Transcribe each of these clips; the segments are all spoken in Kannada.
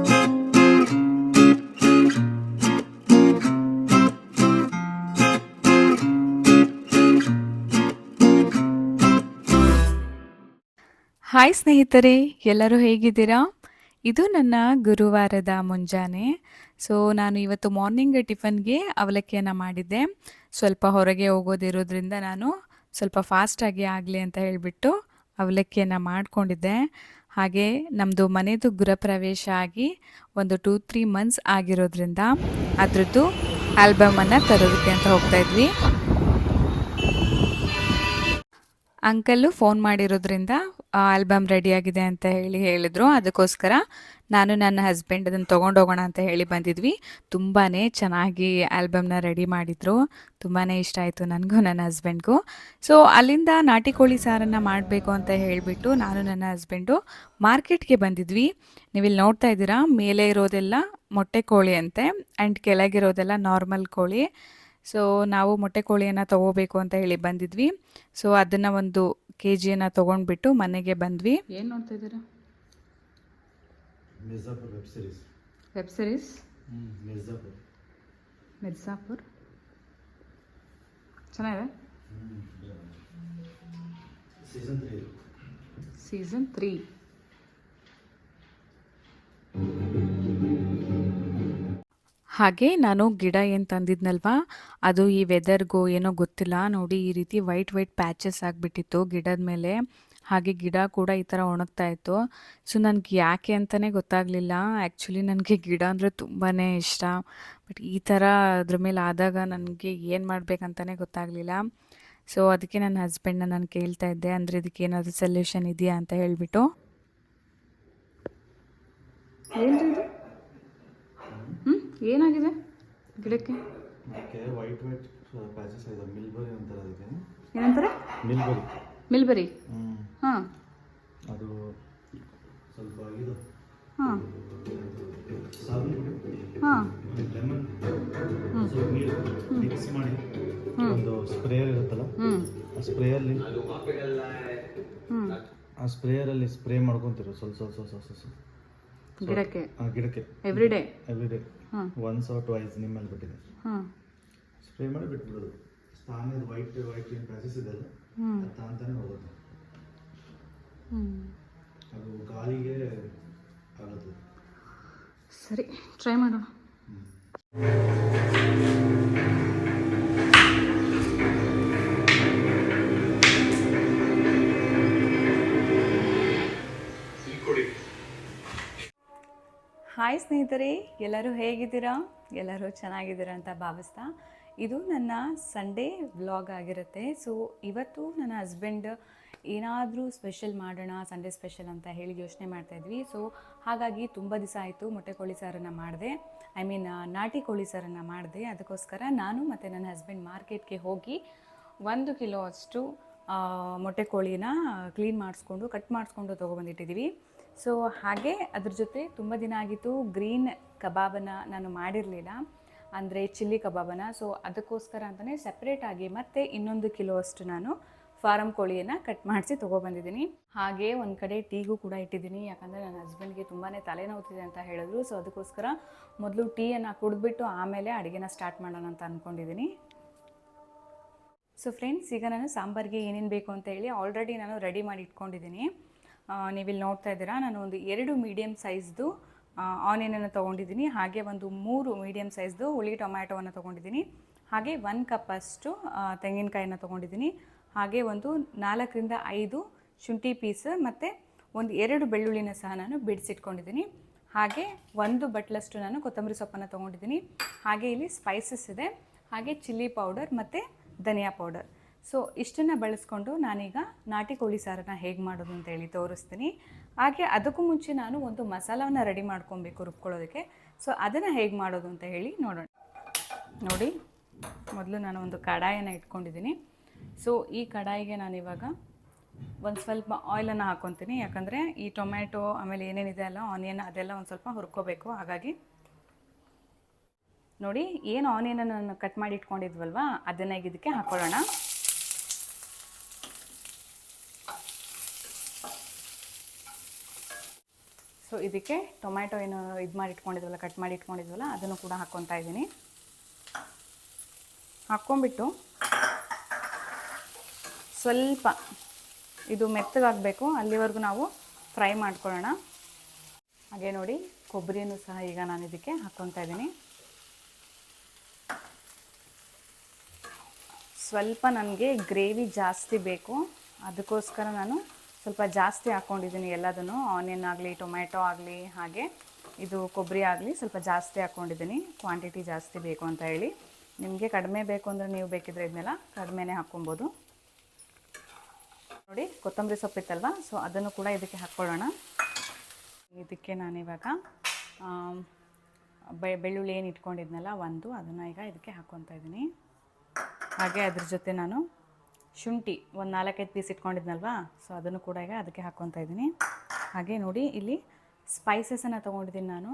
ಹಾಯ್ ಸ್ನೇಹಿತರೆ, ಎಲ್ಲರೂ ಹೇಗಿದ್ದೀರಾ? ಇದು ನನ್ನ ಗುರುವಾರದ ಮುಂಜಾನೆ. ಸೊ ನಾನು ಇವತ್ತು ಮಾರ್ನಿಂಗ್ ಟಿಫನ್ಗೆ ಅವಲಕ್ಕಿಯನ್ನು ಮಾಡಿದ್ದೆ. ಸ್ವಲ್ಪ ಹೊರಗೆ ಹೋಗೋದಿರೋದ್ರಿಂದ ನಾನು ಸ್ವಲ್ಪ ಫಾಸ್ಟಾಗಿ ಆಗಲಿ ಅಂತ ಹೇಳಿಬಿಟ್ಟು ಅವಲಕ್ಕಿಯನ್ನು ಮಾಡಿಕೊಂಡಿದ್ದೆ. ಹಾಗೆ ನಮ್ಮದು ಮನೆಯದು ಗೃಹಪ್ರವೇಶ ಆಗಿ ಒಂದು 2-3 ಮಂತ್ಸ್ ಆಗಿರೋದ್ರಿಂದ ಅದರದ್ದು ಆಲ್ಬಮನ್ನು ತರೋದಕ್ಕೆ ಅಂತ ಹೋಗ್ತಾ ಇದ್ವಿ. ಅಂಕಲ್ಲು ಫೋನ್ ಮಾಡಿರೋದ್ರಿಂದ ಆಲ್ಬಮ್ ರೆಡಿಯಾಗಿದೆ ಅಂತ ಹೇಳಿದರು. ಅದಕ್ಕೋಸ್ಕರ ನಾನು ನನ್ನ ಹಸ್ಬೆಂಡ್ ಅದನ್ನು ತೊಗೊಂಡೋಗೋಣ ಅಂತ ಹೇಳಿ ಬಂದಿದ್ವಿ. ತುಂಬಾ ಚೆನ್ನಾಗಿ ಆಲ್ಬಮ್ನ ರೆಡಿ ಮಾಡಿದರು. ತುಂಬಾ ಇಷ್ಟ ಆಯಿತು ನನಗೂ ನನ್ನ ಹಸ್ಬೆಂಡ್ಗೂ. ಸೊ ಅಲ್ಲಿಂದ ನಾಟಿ ಕೋಳಿ ಸಾರನ್ನು ಮಾಡಬೇಕು ಅಂತ ಹೇಳಿಬಿಟ್ಟು ನಾನು ನನ್ನ ಹಸ್ಬೆಂಡು ಮಾರ್ಕೆಟ್ಗೆ ಬಂದಿದ್ವಿ. ನೀವಿಲ್ಲಿ ನೋಡ್ತಾ ಇದ್ದೀರಾ, ಮೇಲೆ ಇರೋದೆಲ್ಲ ಮೊಟ್ಟೆ ಕೋಳಿ ಅಂತೆ ಆ್ಯಂಡ್ ಕೆಳಗಿರೋದೆಲ್ಲ ನಾರ್ಮಲ್ ಕೋಳಿ. ಸೊ ನಾವು ಮೊಟ್ಟೆ ಕೋಳಿಯನ್ನು ತೊಗೋಬೇಕು ಅಂತ ಹೇಳಿ ಬಂದಿದ್ವಿ. ಸೊ ಅದನ್ನು 1 kgಯನ್ನು ತೊಗೊಂಡ್ಬಿಟ್ಟು ಮನೆಗೆ ಬಂದ್ವಿ. ಏನು ನೋಡ್ತಾ ಇದ್ದೀರಾ? Mirzapur web series. Web series Mirzapur ಚೆನ್ನಾಗಿದೆ. ಸೀಸನ್ 3. ಹಾಗೆ ನಾನು ಗಿಡ ಏನು ತಂದಿದ್ನಲ್ವಾ, ಅದು ಈ ವೆದರ್ಗೂ ಏನೋ ಗೊತ್ತಿಲ್ಲ ನೋಡಿ ಈ ರೀತಿ ವೈಟ್ ಪ್ಯಾಚಸ್ ಆಗಿಬಿಟ್ಟಿತ್ತು ಗಿಡದ ಮೇಲೆ. ಹಾಗೆ ಗಿಡ ಕೂಡ ಈ ಥರ ಒಣಗ್ತಾ ಇತ್ತು. ಸೊ ನನಗೆ ಯಾಕೆ ಅಂತಲೇ ಗೊತ್ತಾಗಲಿಲ್ಲ. ಆ್ಯಕ್ಚುಲಿ ನನಗೆ ಗಿಡ ಅಂದರೆ ತುಂಬಾ ಇಷ್ಟ. ಬಟ್ ಈ ಥರ ಅದ್ರ ಮೇಲೆ ಆದಾಗ ನನಗೆ ಏನು ಮಾಡಬೇಕಂತಲೇ ಗೊತ್ತಾಗಲಿಲ್ಲ. ಸೊ ಅದಕ್ಕೆ ನನ್ನ ಹಸ್ಬೆಂಡ್ನ ನಾನು ಕೇಳ್ತಾ ಇದ್ದೆ, ಅಂದರೆ ಇದಕ್ಕೆ ಏನಾದರೂ ಸೊಲ್ಯೂಷನ್ ಇದೆಯಾ ಅಂತ ಹೇಳಿಬಿಟ್ಟು. ಏನಾಗಿದೆ ಗಿಡಕ್ಕೆ? ವೈಟ್ ಪ್ಯಾಚಸ್ ಇದೆ. ಮಿಲ್ಬರಿ ಅಂತಾರೆ ಅದಕ್ಕೆ. ಏನಂತಾರೆ? ಮಿಲ್ಬರಿ. ಹಾಂ, ಅದು ಸ್ವಲ್ಪ ಇದು ಹಾಂ ಹಾಂ ಲೆಮನ್ ನೀರು ಮಿಕ್ಸ್ ಮಾಡಿ ಒಂದು ಸ್ಪ್ರೇಯರ್ ಇರುತ್ತಲ್ಲ, ಆ ಸ್ಪ್ರೇಯಲ್ಲಿ ಸ್ಪ್ರೇ ಮಾಡ್ಕೊತಿರು ಸ್ವಲ್ಪ ಗಿಡಕ್ಕೆ every day once or twice ನಿಮ್ಮ ಮೇಲೆ ಬಿಟ್ಟಿದೆ. ಸ್ಪ್ರೇ ಮಾಡಿ ಬಿಟ್ಬಿಡೋದು. ತಾನೇ ವೈಟ್ ಏನು ಪ್ಯಾಚಸ್ ಇದೆಲ್ಲ ಅದು ತಾಂತಾನೆ ಹೋಗುತ್ತೆ. ಅದು ಗಾಳಿಗೆ ಆಗುತ್ತೆ. ಸರಿ, ಟ್ರೈ ಮಾಡೋಣ. ಹಾಯ್ ಸ್ನೇಹಿತರೆ, ಎಲ್ಲರೂ ಹೇಗಿದ್ದೀರಾ? ಎಲ್ಲರೂ ಚೆನ್ನಾಗಿದ್ದೀರಾ ಅಂತ ಭಾವಿಸ್ತಾ ಇದು ನನ್ನ ಸಂಡೇ ವ್ಲಾಗ್ ಆಗಿರುತ್ತೆ. ಸೊ ಇವತ್ತು ನನ್ನ ಹಸ್ಬೆಂಡ್ ಏನಾದರೂ ಸ್ಪೆಷಲ್ ಮಾಡೋಣ, ಸಂಡೇ ಸ್ಪೆಷಲ್ ಅಂತ ಹೇಳಿ ಯೋಚನೆ ಮಾಡ್ತಾಯಿದ್ವಿ. ಸೊ ಹಾಗಾಗಿ ತುಂಬ ದಿವಸ ಆಯಿತು ಮೊಟ್ಟೆ ಕೋಳಿ ಸಾರನ್ನು ಮಾಡಿದೆ, ನಾಟಿ ಕೋಳಿ ಸಾರನ್ನು ಮಾಡಿದೆ. ಅದಕ್ಕೋಸ್ಕರ ನಾನು ಮತ್ತು ನನ್ನ ಹಸ್ಬೆಂಡ್ ಮಾರ್ಕೆಟ್ಗೆ ಹೋಗಿ 1 ಕಿಲೋ ಅಷ್ಟು ಮೊಟ್ಟೆ ಕೋಳಿನ ಕ್ಲೀನ್ ಮಾಡಿಸ್ಕೊಂಡು ಕಟ್ ಮಾಡಿಸ್ಕೊಂಡು ತೊಗೊಬಂದಿಟ್ಟಿದ್ದೀವಿ. ಸೊ ಹಾಗೆ ಅದ್ರ ಜೊತೆ ತುಂಬ ದಿನ ಆಗಿತ್ತು ಗ್ರೀನ್ ಕಬಾಬನ್ನು ನಾನು ಮಾಡಿರಲಿಲ್ಲ, ಅಂದರೆ ಚಿಲ್ಲಿ ಕಬಾಬನ್ನು. ಸೊ ಅದಕ್ಕೋಸ್ಕರ ಅಂತಲೇ ಸಪ್ರೇಟಾಗಿ ಮತ್ತೆ 1 ಕಿಲೋ ಅಷ್ಟು ನಾನು ಫಾರಮ್ ಕೋಳಿಯನ್ನು ಕಟ್ ಮಾಡಿಸಿ ತೊಗೊಬಂದಿದ್ದೀನಿ. ಹಾಗೆ ಒಂದು ಕಡೆ ಟೀಗೂ ಕೂಡ ಇಟ್ಟಿದ್ದೀನಿ, ಯಾಕಂದರೆ ನನ್ನ ಹಸ್ಬೆಂಡ್ಗೆ ತುಂಬಾ ತಲೆನೋವ್ತಿದೆ ಅಂತ ಹೇಳಿದ್ರು. ಸೊ ಅದಕ್ಕೋಸ್ಕರ ಮೊದಲು ಟೀಯನ್ನು ಕುಡಿದ್ಬಿಟ್ಟು ಆಮೇಲೆ ಅಡುಗೆನ ಸ್ಟಾರ್ಟ್ ಮಾಡೋಣ ಅಂತ ಅಂದ್ಕೊಂಡಿದ್ದೀನಿ. ಸೊ ಫ್ರೆಂಡ್ಸ್, ಈಗ ನಾನು ಸಾಂಬಾರಿಗೆ ಏನೇನು ಬೇಕು ಅಂತ ಹೇಳಿ ಆಲ್ರೆಡಿ ನಾನು ರೆಡಿ ಮಾಡಿ ಇಟ್ಕೊಂಡಿದ್ದೀನಿ. ನೀವಿಲ್ಲಿ ನೋಡ್ತಾ ಇದ್ದೀರಾ, ನಾನು ಒಂದು 2 ಮೀಡಿಯಮ್ ಸೈಜ್ದು ಆನಿಯನನ್ನು ತೊಗೊಂಡಿದ್ದೀನಿ. ಹಾಗೆ ಒಂದು 3 ಮೀಡಿಯಮ್ ಸೈಜ್ದು ಹುಳಿ ಟೊಮ್ಯಾಟೊವನ್ನು ತೊಗೊಂಡಿದ್ದೀನಿ. ಹಾಗೆ 1 ಕಪ್ ಅಷ್ಟು ತೆಂಗಿನಕಾಯಿನ ತೊಗೊಂಡಿದ್ದೀನಿ. ಹಾಗೆ ಒಂದು 4ರಿಂದ 5 ಶುಂಠಿ ಪೀಸ್ ಮತ್ತು ಒಂದು 2 ಬೆಳ್ಳುಳ್ಳಿನ ಸಹ ನಾನು ಬಿಡಿಸಿಟ್ಕೊಂಡಿದ್ದೀನಿ. ಹಾಗೆ 1 ಬಟ್ಲಷ್ಟು ನಾನು ಕೊತ್ತಂಬರಿ ಸೊಪ್ಪನ್ನು ತೊಗೊಂಡಿದ್ದೀನಿ. ಹಾಗೆ ಇಲ್ಲಿ ಸ್ಪೈಸಸ್ ಇದೆ, ಹಾಗೆ ಚಿಲ್ಲಿ ಪೌಡರ್ ಮತ್ತು ಧನಿಯಾ ಪೌಡರ್. ಸೊ ಇಷ್ಟನ್ನು ಬಳಸ್ಕೊಂಡು ನಾನೀಗ ನಾಟಿ ಕೋಳಿ ಸಾರನ್ನು ಹೇಗೆ ಮಾಡೋದು ಅಂತೇಳಿ ತೋರಿಸ್ತೀನಿ. ಹಾಗೆ ಅದಕ್ಕೂ ಮುಂಚೆ ನಾನು ಒಂದು ಮಸಾಲವನ್ನು ರೆಡಿ ಮಾಡ್ಕೊಬೇಕು ರುಬ್ಕೊಳ್ಳೋದಕ್ಕೆ. ಸೊ ಅದನ್ನು ಹೇಗೆ ಮಾಡೋದು ಅಂತ ಹೇಳಿ ನೋಡೋಣ. ನೋಡಿ, ಮೊದಲು ನಾನು ಒಂದು ಕಡಾಯನ್ನು ಇಟ್ಕೊಂಡಿದ್ದೀನಿ. ಸೊ ಈ ಕಡಾಯಿಗೆ ನಾನಿವಾಗ ಒಂದು ಸ್ವಲ್ಪ ಆಯಿಲನ್ನು ಹಾಕ್ಕೊತೀನಿ, ಯಾಕಂದರೆ ಈ ಟೊಮ್ಯಾಟೊ ಆಮೇಲೆ ಏನೇನಿದೆ ಅಲ್ಲ ಆನಿಯನ್ ಅದೆಲ್ಲ ಒಂದು ಸ್ವಲ್ಪ ಹುರ್ಕೋಬೇಕು. ಹಾಗಾಗಿ ನೋಡಿ, ಏನು ಆನಿಯನನ್ನು ನಾನು ಕಟ್ ಮಾಡಿ ಇಟ್ಕೊಂಡಿದ್ವಲ್ವ ಅದನ್ನು ಈಗ ಇದಕ್ಕೆ ಹಾಕ್ಕೊಳ್ಳೋಣ. ಸೊ ಇದಕ್ಕೆ ಟೊಮ್ಯಾಟೊ ಏನು ಇದು ಮಾಡಿ ಇಟ್ಕೊಂಡಿದ್ವಲ್ಲ, ಕಟ್ ಮಾಡಿ ಇಟ್ಕೊಂಡಿದ್ವಲ್ಲ, ಅದನ್ನು ಕೂಡ ಹಾಕ್ಕೊತಾ ಇದ್ದೀನಿ. ಹಾಕ್ಕೊಂಬಿಟ್ಟು ಸ್ವಲ್ಪ ಇದು ಮೆತ್ತಗಾಗಬೇಕು, ಅಲ್ಲಿವರೆಗೂ ನಾವು ಫ್ರೈ ಮಾಡ್ಕೊಳ್ಳೋಣ. ಹಾಗೆ ನೋಡಿ ಕೊಬ್ಬರಿಯನ್ನು ಸಹ ಈಗ ನಾನು ಇದಕ್ಕೆ ಹಾಕ್ಕೊತಾ ಇದ್ದೀನಿ. ಸ್ವಲ್ಪ ನನಗೆ ಗ್ರೇವಿ ಜಾಸ್ತಿ ಬೇಕು, ಅದಕ್ಕೋಸ್ಕರ ನಾನು ಸ್ವಲ್ಪ ಜಾಸ್ತಿ ಹಾಕ್ಕೊಂಡಿದ್ದೀನಿ ಎಲ್ಲದನ್ನು. ಆನಿಯನ್ ಆಗಲಿ, ಟೊಮ್ಯಾಟೊ ಆಗಲಿ, ಹಾಗೆ ಇದು ಕೊಬ್ಬರಿ ಆಗಲಿ ಸ್ವಲ್ಪ ಜಾಸ್ತಿ ಹಾಕ್ಕೊಂಡಿದ್ದೀನಿ, ಕ್ವಾಂಟಿಟಿ ಜಾಸ್ತಿ ಬೇಕು ಅಂತ ಹೇಳಿ. ನಿಮಗೆ ಕಡಿಮೆ ಬೇಕು ಅಂದರೆ ನೀವು ಬೇಕಿದ್ರೆ ಇದನ್ನೆಲ್ಲ ಕಡಿಮೆನೇ ಹಾಕ್ಕೊಬೋದು. ನೋಡಿ ಕೊತ್ತಂಬರಿ ಸೊಪ್ಪಿತ್ತಲ್ವ, ಸೊ ಅದನ್ನು ಕೂಡ ಇದಕ್ಕೆ ಹಾಕ್ಕೊಳ್ಳೋಣ. ಇದಕ್ಕೆ ನಾನಿವಾಗ ಬೆಳ್ಳುಳ್ಳಿ ಏನು ಇಟ್ಕೊಂಡಿದ್ನಲ್ಲ ಅದನ್ನು ಈಗ ಇದಕ್ಕೆ ಹಾಕ್ಕೊತಾ ಇದ್ದೀನಿ. ಹಾಗೆ ಅದ್ರ ಜೊತೆ ನಾನು ಶುಂಠಿ ಒಂದು 4-5 ಪೀಸ್ ಇಟ್ಕೊಂಡಿದ್ನಲ್ವಾ, ಸೊ ಅದನ್ನು ಕೂಡ ಈಗ ಅದಕ್ಕೆ ಹಾಕ್ಕೊತಾ ಇದ್ದೀನಿ. ಹಾಗೆ ನೋಡಿ ಇಲ್ಲಿ ಸ್ಪೈಸಸನ್ನು ತೊಗೊಂಡಿದ್ದೀನಿ ನಾನು.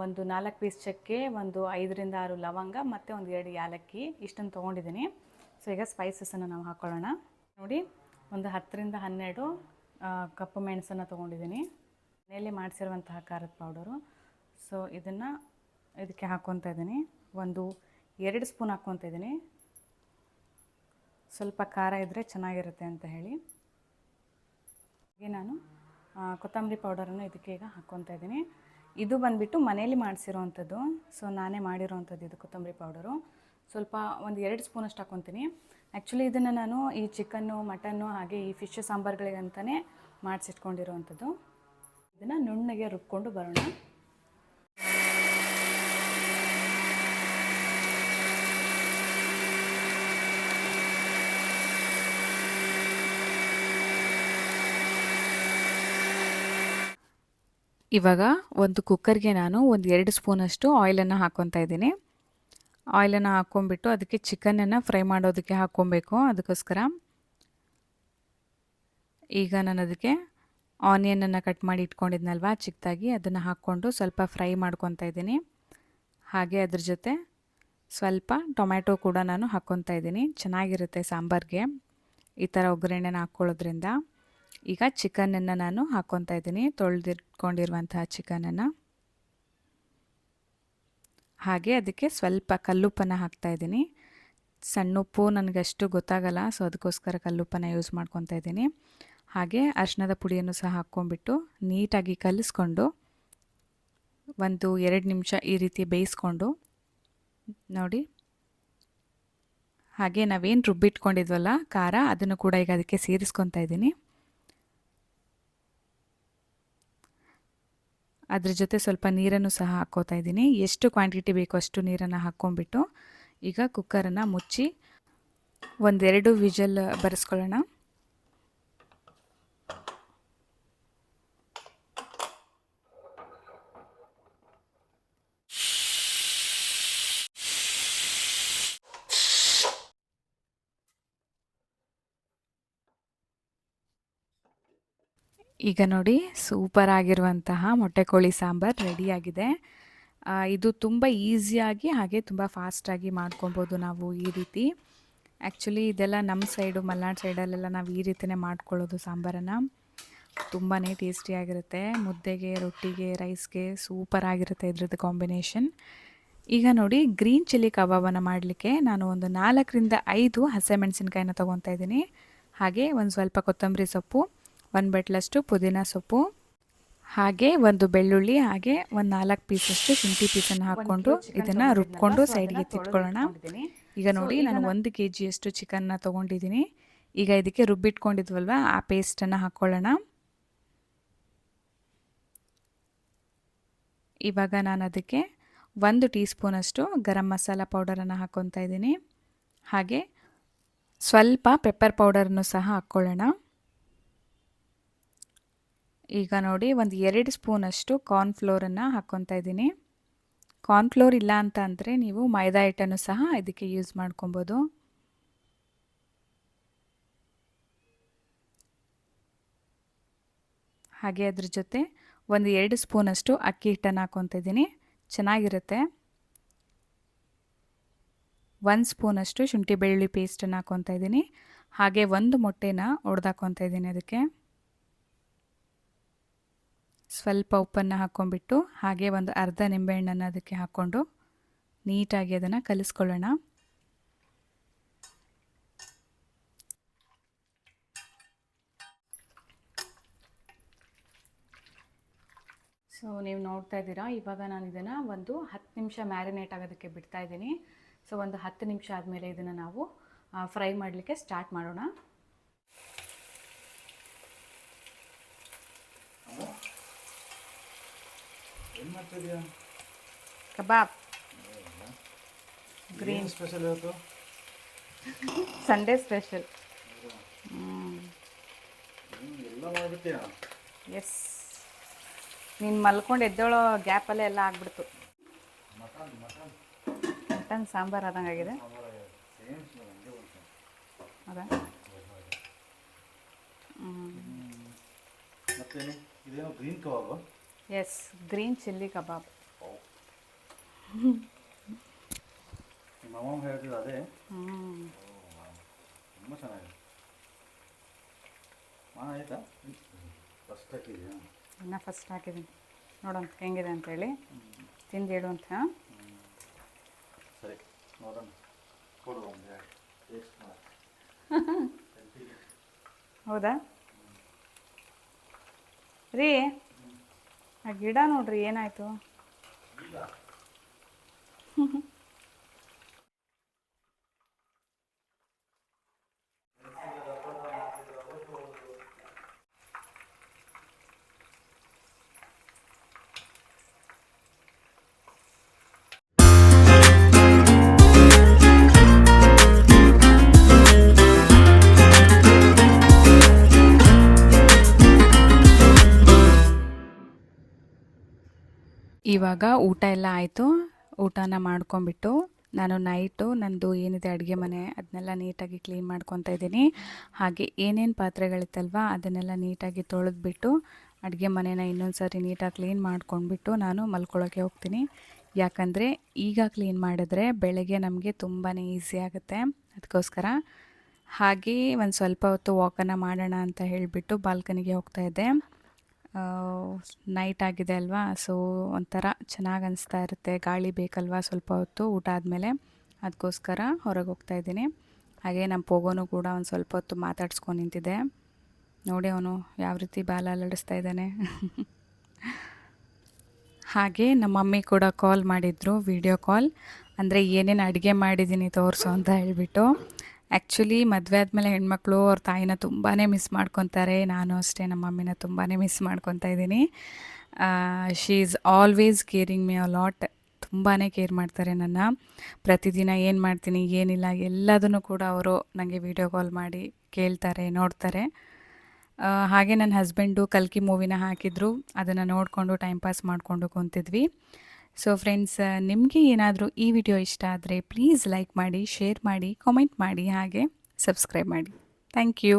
ಒಂದು 4 ಪೀಸ್ ಚಕ್ಕೆ, ಒಂದು 5-6 ಲವಂಗ ಮತ್ತು ಒಂದು 2 ಏಲಕ್ಕಿ, ಇಷ್ಟನ್ನು ತೊಗೊಂಡಿದ್ದೀನಿ. ಸೊ ಈಗ ಸ್ಪೈಸಸನ್ನು ನಾವು ಹಾಕ್ಕೊಳ್ಳೋಣ. ನೋಡಿ ಒಂದು 10-12 ಕಪ್ಪು ಮೆಣಸನ್ನು ತೊಗೊಂಡಿದ್ದೀನಿ, ಮನೆಯಲ್ಲಿ ಮಾಡಿಸಿರುವಂತಹ ಖಾರದ ಪೌಡರು. ಸೊ ಇದನ್ನು ಇದಕ್ಕೆ ಹಾಕ್ಕೊತಾ ಇದ್ದೀನಿ. ಒಂದು 2 ಸ್ಪೂನ್ ಹಾಕ್ಕೊತಾ ಇದ್ದೀನಿ, ಸ್ವಲ್ಪ ಖಾರ ಇದ್ದರೆ ಚೆನ್ನಾಗಿರುತ್ತೆ ಅಂತ ಹೇಳಿ. ಹಾಗೆ ನಾನು ಕೊತ್ತಂಬರಿ ಪೌಡರನ್ನು ಇದಕ್ಕೆ ಈಗ ಹಾಕ್ಕೊತಾ ಇದ್ದೀನಿ. ಇದು ಬಂದುಬಿಟ್ಟು ಮನೇಲಿ ಮಾಡಿಸಿರೋವಂಥದ್ದು, ಸೊ ನಾನೇ ಮಾಡಿರೋವಂಥದ್ದು ಇದು ಕೊತ್ತಂಬರಿ ಪೌಡರು. ಸ್ವಲ್ಪ ಒಂದು 2 ಸ್ಪೂನಷ್ಟು ಹಾಕ್ಕೊತೀನಿ. ಆ್ಯಕ್ಚುಲಿ ಇದನ್ನು ನಾನು ಈ ಚಿಕನ್ನು, ಮಟನ್ನು ಹಾಗೆ ಈ ಫಿಶ್ ಸಾಂಬಾರುಗಳಿಗಂತಲೇ ಮಾಡಿಸಿಟ್ಕೊಂಡಿರೋವಂಥದ್ದು. ಇದನ್ನು ನುಣ್ಣಗೆ ರುಬ್ಕೊಂಡು ಬರೋಣ. ಇವಾಗ ಒಂದು ಕುಕ್ಕರ್ಗೆ ನಾನು ಒಂದು 2 ಸ್ಪೂನಷ್ಟು ಆಯಿಲನ್ನು ಹಾಕ್ಕೊತಾ ಇದ್ದೀನಿ. ಆಯಿಲನ್ನು ಹಾಕ್ಕೊಂಬಿಟ್ಟು ಅದಕ್ಕೆ ಚಿಕನನ್ನು ಫ್ರೈ ಮಾಡೋದಕ್ಕೆ ಹಾಕ್ಕೊಬೇಕು. ಅದಕ್ಕೋಸ್ಕರ ಈಗ ನಾನು ಅದಕ್ಕೆ ಆನಿಯನನ್ನು ಕಟ್ ಮಾಡಿ ಇಟ್ಕೊಂಡಿದ್ನಲ್ವ ಚಿಕ್ಕದಾಗಿ, ಅದನ್ನು ಹಾಕ್ಕೊಂಡು ಸ್ವಲ್ಪ ಫ್ರೈ ಮಾಡ್ಕೊತಾ ಇದ್ದೀನಿ. ಹಾಗೆ ಅದ್ರ ಜೊತೆ ಸ್ವಲ್ಪ ಟೊಮ್ಯಾಟೊ ಕೂಡ ನಾನು ಹಾಕ್ಕೊತಾ ಇದ್ದೀನಿ. ಚೆನ್ನಾಗಿರುತ್ತೆ ಸಾಂಬಾರಿಗೆ ಈ ಥರ ಒಗ್ಗರಣೆನ ಹಾಕ್ಕೊಳ್ಳೋದ್ರಿಂದ. ಈಗ ಚಿಕನನ್ನು ನಾನು ಹಾಕ್ಕೊತಾ ಇದ್ದೀನಿ, ತೊಳೆದಿಟ್ಕೊಂಡಿರುವಂತಹ ಚಿಕನನ್ನು. ಹಾಗೆ ಅದಕ್ಕೆ ಸ್ವಲ್ಪ ಕಲ್ಲುಪ್ಪನ್ನು ಹಾಕ್ತಾಯಿದ್ದೀನಿ. ಸಣ್ಣ ಉಪ್ಪು ನನಗಷ್ಟು ಗೊತ್ತಾಗಲ್ಲ, ಸೊ ಅದಕ್ಕೋಸ್ಕರ ಕಲ್ಲುಪ್ಪನ್ನು ಯೂಸ್ ಮಾಡ್ಕೊತಾ ಇದ್ದೀನಿ. ಹಾಗೆ ಅರಿಶಿಣದ ಪುಡಿಯನ್ನು ಸಹ ಹಾಕ್ಕೊಂಬಿಟ್ಟು ನೀಟಾಗಿ ಕಲಿಸ್ಕೊಂಡು ಒಂದು 2 ನಿಮಿಷ ಈ ರೀತಿ ಬೇಯಿಸ್ಕೊಂಡು ನೋಡಿ. ಹಾಗೆ ನಾವೇನು ರುಬ್ಬಿಟ್ಕೊಂಡಿದ್ವಲ್ಲ ಖಾರ, ಅದನ್ನು ಕೂಡ ಈಗ ಅದಕ್ಕೆ ಸೇರಿಸ್ಕೊತಾ ಇದ್ದೀನಿ. ಅದ್ರ ಜೊತೆ ಸ್ವಲ್ಪ ನೀರನ್ನು ಸಹ ಹಾಕ್ಕೋತಾ ಇದ್ದೀನಿ. ಎಷ್ಟು ಕ್ವಾಂಟಿಟಿ ಬೇಕೋ ಅಷ್ಟು ನೀರನ್ನು ಹಾಕ್ಕೊಂಬಿಟ್ಟು ಈಗ ಕುಕ್ಕರನ್ನು ಮುಚ್ಚಿ 1-2 ವಿಜಲ್ ಬರೆಸ್ಕೊಳ್ಳೋಣ. ಈಗ ನೋಡಿ ಸೂಪರ್ ಆಗಿರುವಂತಹ ಮೊಟ್ಟೆ ಕೋಳಿ ಸಾಂಬಾರು ರೆಡಿಯಾಗಿದೆ. ಇದು ತುಂಬ ಈಸಿಯಾಗಿ ಹಾಗೆ ತುಂಬ ಫಾಸ್ಟಾಗಿ ಮಾಡ್ಕೊಬೋದು ನಾವು ಈ ರೀತಿ. ಆ್ಯಕ್ಚುಲಿ ಇದೆಲ್ಲ ನಮ್ಮ ಸೈಡು ಮಲೆನಾಡು ಸೈಡಲ್ಲೆಲ್ಲ ನಾವು ಈ ರೀತಿಯೇ ಮಾಡ್ಕೊಳ್ಳೋದು ಸಾಂಬಾರನ್ನು. ತುಂಬಾ ಟೇಸ್ಟಿಯಾಗಿರುತ್ತೆ. ಮುದ್ದೆಗೆ, ರೊಟ್ಟಿಗೆ, ರೈಸ್ಗೆ ಸೂಪರ್ ಆಗಿರುತ್ತೆ ಇದ್ರದ್ದು ಕಾಂಬಿನೇಷನ್. ಈಗ ನೋಡಿ ಗ್ರೀನ್ ಚಿಲ್ಲಿ ಕಬಾಬನ್ನು ಮಾಡಲಿಕ್ಕೆ ನಾನು ಒಂದು 4-5 ಹಸಿಮೆಣಸಿನ್ಕಾಯಿನ ತೊಗೊತಾ ಇದ್ದೀನಿ. ಹಾಗೆ ಒಂದು ಸ್ವಲ್ಪ ಕೊತ್ತಂಬರಿ ಸೊಪ್ಪು, 1 ಬಟ್ಲಷ್ಟು ಪುದೀನ ಸೊಪ್ಪು, ಹಾಗೆ ಒಂದು ಬೆಳ್ಳುಳ್ಳಿ, ಹಾಗೆ ಒಂದು 4 ಪೀಸಷ್ಟು ಶುಂಠಿ ಪೀಸನ್ನು ಹಾಕ್ಕೊಂಡು ಇದನ್ನು ರುಬ್ಕೊಂಡು ಸೈಡ್ಗೆ ತಿಟ್ಕೊಳ್ಳೋಣ. ಈಗ ನೋಡಿ ನಾನು 1 kgಯಷ್ಟು ಚಿಕನ್ನ ತೊಗೊಂಡಿದ್ದೀನಿ. ಈಗ ಇದಕ್ಕೆ ರುಬ್ಬಿಟ್ಕೊಂಡಿದ್ವಲ್ವ ಆ ಪೇಸ್ಟನ್ನು ಹಾಕ್ಕೊಳ್ಳೋಣ. ಇವಾಗ ನಾನು ಅದಕ್ಕೆ 1 ಟೀ ಸ್ಪೂನಷ್ಟು ಗರಂ ಮಸಾಲ ಪೌಡರನ್ನು ಹಾಕ್ಕೊತಾ ಇದ್ದೀನಿ. ಹಾಗೆ ಸ್ವಲ್ಪ ಪೆಪ್ಪರ್ ಪೌಡರನ್ನು ಸಹ ಹಾಕ್ಕೊಳ್ಳೋಣ. ಈಗ ನೋಡಿ ಒಂದು 2 ಸ್ಪೂನಷ್ಟು ಕಾರ್ನ್ಫ್ಲೋರನ್ನು ಹಾಕ್ಕೊತಾ ಇದ್ದೀನಿ. ಕಾರ್ನ್ಫ್ಲೋರ್ ಇಲ್ಲ ಅಂತ ಅಂದರೆ ನೀವು ಮೈದಾ ಹಿಟ್ಟನ್ನು ಸಹ ಇದಕ್ಕೆ ಯೂಸ್ ಮಾಡ್ಕೊಬೋದು. ಹಾಗೆ ಅದ್ರ ಜೊತೆ ಒಂದು 2 ಸ್ಪೂನಷ್ಟು ಅಕ್ಕಿ ಹಿಟ್ಟನ್ನು ಹಾಕ್ಕೊತಾ ಇದ್ದೀನಿ, ಚೆನ್ನಾಗಿರುತ್ತೆ. 1 ಸ್ಪೂನಷ್ಟು ಶುಂಠಿ ಬೆಳ್ಳುಳ್ಳಿ ಪೇಸ್ಟನ್ನು ಹಾಕ್ಕೊತಾ ಇದ್ದೀನಿ. ಹಾಗೆ 1 ಮೊಟ್ಟೆನ ಒಡೆದಾಕ್ಕೊತಾ ಇದ್ದೀನಿ ಅದಕ್ಕೆ. ಸ್ವಲ್ಪ ಉಪ್ಪನ್ನು ಹಾಕ್ಕೊಂಡ್ಬಿಟ್ಟು ಹಾಗೆ ಒಂದು ಅರ್ಧ ನಿಂಬೆಹಣ್ಣನ್ನು ಅದಕ್ಕೆ ಹಾಕ್ಕೊಂಡು ನೀಟಾಗಿ ಅದನ್ನು ಕಲಿಸ್ಕೊಳ್ಳೋಣ. ಸೊ ನೀವು ನೋಡ್ತಾ ಇದ್ದೀರಾ, ಇವಾಗ ನಾನು ಇದನ್ನು ಒಂದು 10 ನಿಮಿಷ ಮ್ಯಾರಿನೇಟ್ ಆಗೋದಕ್ಕೆ ಬಿಡ್ತಾ ಇದ್ದೀನಿ. ಸೊ ಒಂದು 10 ನಿಮಿಷ ಆದಮೇಲೆ ಇದನ್ನು ನಾವು ಫ್ರೈ ಮಾಡಲಿಕ್ಕೆ ಸ್ಟಾರ್ಟ್ ಮಾಡೋಣ. ಕಬಾಬ್ ಗ್ರೀನ್ ಸ್ಪೆಷಲ್ ಇವತ್ತು ಸಂಡೇ ಸ್ಪೆಷಲ್. ಎಲ್ಲ ಮಾಡ್ಬಿಡ್ತೀಯ? ಎಸ್, ನೀನು ಮಲ್ಕೊಂಡು ಎದ್ದೋಳೋ ಗ್ಯಾಪಲ್ಲೇ ಎಲ್ಲ ಆಗ್ಬಿಡ್ತು. ಮಟನ್ ಸಾಂಬಾರು ಆದಂಗಾಗಿದೆ. ಹೌದಾ? ಮತ್ತೇನು ಇದೇನು ಗ್ರೀನ್ ಕಬಾಬ್? ಎಸ್, ಗ್ರೀನ್ ಚಿಲ್ಲಿ ಕಬಾಬ್. ನಿಮ್ಮ ಅಮ್ಮ ಹೇಳ್ತಿದ್ದು ಅದೇ? ಹ್ಞೂ, ತುಂಬ ಚೆನ್ನಾಗಿದೆ. ಆಯಿತಾ? ಫಸ್ಟ್ ಹಾಕಿದೆಯಾ? ಇನ್ನು ಫಸ್ಟ್ ಹಾಕಿದ್ದೀನಿ, ನೋಡೋಣ ಹೆಂಗಿದೆ ಅಂತೇಳಿ, ತಿಂದು ಹೇಳು ಅಂತ. ಸರಿ, ನೋಡೋಣ, ಕೊಡು ಒಂದು ಟೇಸ್ಟ್ ಮಾಡಿ. ಹೌದಾ ರೀ? ಆ ಗಿಡ ನೋಡ್ರಿ ಏನಾಯಿತು. ಇವಾಗ ಊಟ ಎಲ್ಲ ಆಯಿತು. ಊಟನ ಮಾಡ್ಕೊಂಬಿಟ್ಟು ನಾನು ನೈಟು ನಂದು ಏನಿದೆ ಅಡುಗೆ ಮನೆ ಅದನ್ನೆಲ್ಲ ನೀಟಾಗಿ ಕ್ಲೀನ್ ಮಾಡ್ಕೊತಾ ಇದ್ದೀನಿ. ಹಾಗೆ ಏನೇನು ಪಾತ್ರೆಗಳಿತ್ತಲ್ವ ಅದನ್ನೆಲ್ಲ ನೀಟಾಗಿ ತೊಳೆದ್ಬಿಟ್ಟು ಅಡುಗೆ ಮನೆನ ಇನ್ನೊಂದು ಸಾರಿ ನೀಟಾಗಿ ಕ್ಲೀನ್ ಮಾಡ್ಕೊಂಡ್ಬಿಟ್ಟು ನಾನು ಮಲ್ಕೊಳ್ಳೋಕ್ಕೆ ಹೋಗ್ತೀನಿ. ಯಾಕಂದರೆ ಈಗ ಕ್ಲೀನ್ ಮಾಡಿದ್ರೆ ಬೆಳಗ್ಗೆ ನಮಗೆ ತುಂಬಾ ಈಸಿ ಆಗುತ್ತೆ. ಅದಕ್ಕೋಸ್ಕರ ಹಾಗೆ ಒಂದು ಸ್ವಲ್ಪ ಹೊತ್ತು ವಾಕನ್ನು ಮಾಡೋಣ ಅಂತ ಹೇಳಿಬಿಟ್ಟು ಬಾಲ್ಕನಿಗೆ ಹೋಗ್ತಾಯಿದ್ದೆ. ನೈಟ್ ಆಗಿದೆ ಅಲ್ವಾ, ಸೊ ಒಂಥರ ಚೆನ್ನಾಗಿ ಅನಿಸ್ತಾ ಇರುತ್ತೆ, ಗಾಳಿ ಬೇಕಲ್ವಾ ಸ್ವಲ್ಪ ಹೊತ್ತು ಊಟ ಆದಮೇಲೆ. ಅದಕ್ಕೋಸ್ಕರ ಹೊರಗೆ ಹೋಗ್ತಾ ಇದ್ದೀನಿ. ಹಾಗೆ ನಮ್ಮ ಪೋಗೋನು ಕೂಡ ಒಂದು ಸ್ವಲ್ಪ ಹೊತ್ತು ಮಾತಾಡ್ಸ್ಕೊಂಡು ನಿಂತಿದ್ದೆ. ನೋಡಿ ಅವನು ಯಾವ ರೀತಿ ಬಾಲ ಅಲ್ಲಾಡಿಸ್ತಾ ಇದ್ದಾನೆ. ಹಾಗೆ ನಮ್ಮ ಮಮ್ಮಿ ಕೂಡ ಕಾಲ್ ಮಾಡಿದರು, ವಿಡಿಯೋ ಕಾಲ್. ಅಂದರೆ ಏನೇನು ಅಡುಗೆ ಮಾಡಿದ್ದೀನಿ ತೋರಿಸು ಅಂತ ಹೇಳಿಬಿಟ್ಟು. ಆ್ಯಕ್ಚುಲಿ ಮದುವೆ ಆದಮೇಲೆ ಹೆಣ್ಮಕ್ಳು ಅವ್ರ ತಾಯಿನ ತುಂಬಾ ಮಿಸ್ ಮಾಡ್ಕೊತಾರೆ. ನಾನು ಅಷ್ಟೇ ನಮ್ಮ ಮಮ್ಮಿನ ತುಂಬಾ ಮಿಸ್ ಮಾಡ್ಕೊತಾ ಇದ್ದೀನಿ. She is always caring me a lot. ತುಂಬಾ ಕೇರ್ ಮಾಡ್ತಾರೆ ನನ್ನ. ಪ್ರತಿದಿನ ಏನು ಮಾಡ್ತೀನಿ ಏನಿಲ್ಲ ಎಲ್ಲದನ್ನು ಕೂಡ ಅವರು ನನಗೆ ವಿಡಿಯೋ ಕಾಲ್ ಮಾಡಿ ಕೇಳ್ತಾರೆ, ನೋಡ್ತಾರೆ. ಹಾಗೆ ನನ್ನ ಹಸ್ಬೆಂಡು ಕಲ್ಕಿ ಮೂವಿನ ಹಾಕಿದ್ರು, ಅದನ್ನು ನೋಡಿಕೊಂಡು ಟೈಮ್ ಪಾಸ್ ಮಾಡಿಕೊಂಡು ಕುಂತಿದ್ವಿ. ಸೊ ಫ್ರೆಂಡ್ಸ್, ನಿಮಗೆ ಏನಾದರೂ ಈ ವಿಡಿಯೋ ಇಷ್ಟ ಆದರೆ ಪ್ಲೀಸ್ ಲೈಕ್ ಮಾಡಿ, ಶೇರ್ ಮಾಡಿ, ಕಾಮೆಂಟ್ ಮಾಡಿ, ಹಾಗೆ ಸಬ್ಸ್ಕ್ರೈಬ್ ಮಾಡಿ. Thank you.